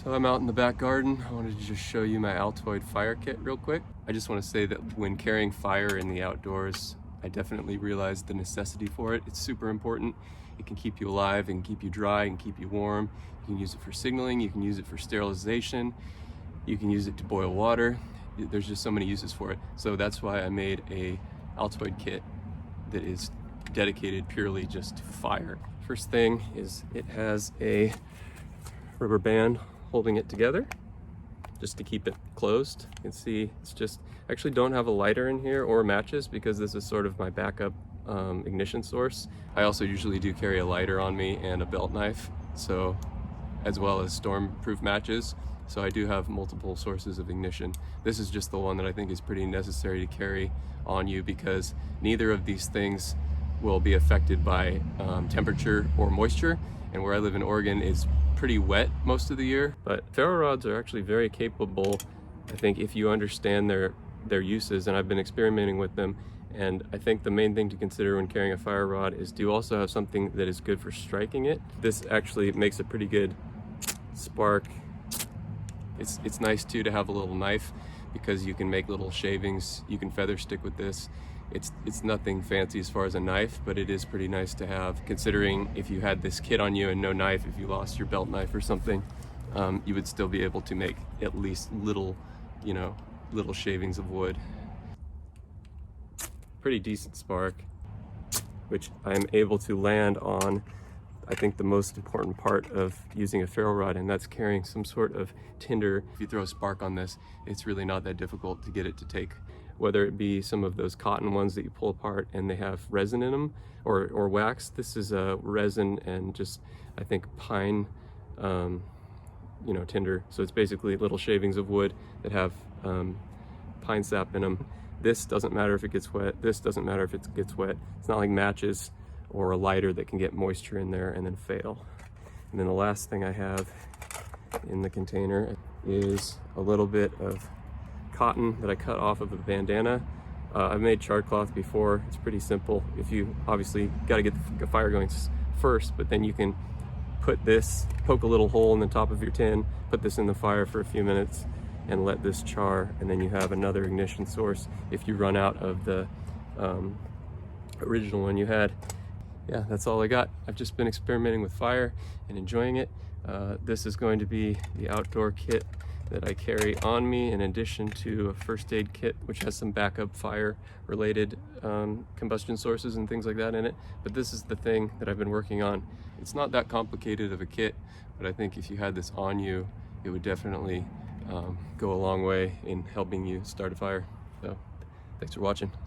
So I'm out in the back garden. I wanted to just show you my Altoid fire kit real quick. I just want to say that when carrying fire in the outdoors, I definitely realized the necessity for it. It's super important. It can keep you alive and keep you dry and keep you warm. You can use it for signaling, you can use it for sterilization, you can use it to boil water. There's just so many uses for it. So that's why I made a Altoid kit that is dedicated purely just to fire. First thing is it has a rubber band holding it together just to keep it closed. You can see it's just, I actually don't have a lighter in here or matches because this is sort of my backup ignition source. I also usually do carry a lighter on me and a belt knife, so as well as storm-proof matches. So I do have multiple sources of ignition. This is just the one that I think is pretty necessary to carry on you because neither of these things will be affected by temperature or moisture. And where I live in Oregon, it's pretty wet most of the year. But ferro rods are actually very capable, I think, if you understand their uses, and I've been experimenting with them. And I think the main thing to consider when carrying a fire rod is do you also have something that is good for striking it. This actually makes a pretty good spark. It's nice too to have a little knife because you can make little shavings. You can feather stick with this. It's nothing fancy as far as a knife, but it is pretty nice to have, considering if you had this kit on you and no knife, if you lost your belt knife or something, you would still be able to make at least little, little shavings of wood. Pretty decent spark, which I'm able to land on, I think, the most important part of using a ferro rod, and that's carrying some sort of tinder. If you throw a spark on this, it's really not that difficult to get it to take, whether it be some of those cotton ones that you pull apart and they have resin in them, or wax. This is a resin and just, I think, pine, tinder. So it's basically little shavings of wood that have pine sap in them. This doesn't matter if it gets wet. This doesn't matter if it gets wet. It's not like matches or a lighter that can get moisture in there and then fail. And then the last thing I have in the container is a little bit of cotton that I cut off of a bandana. I've made char cloth before. It's pretty simple. If you obviously got to get the fire going first, but then you can put this, poke a little hole in the top of your tin, put this in the fire for a few minutes and let this char, and then you have another ignition source if you run out of the original one you had. Yeah, that's all I got. I've just been experimenting with fire and enjoying it. This is going to be the outdoor kit that I carry on me, in addition to a first aid kit which has some backup fire related combustion sources and things like that in it. But this is the thing that I've been working on. It's not that complicated of a kit, but I think if you had this on you, it would definitely go a long way in helping you start a fire. So thanks for watching.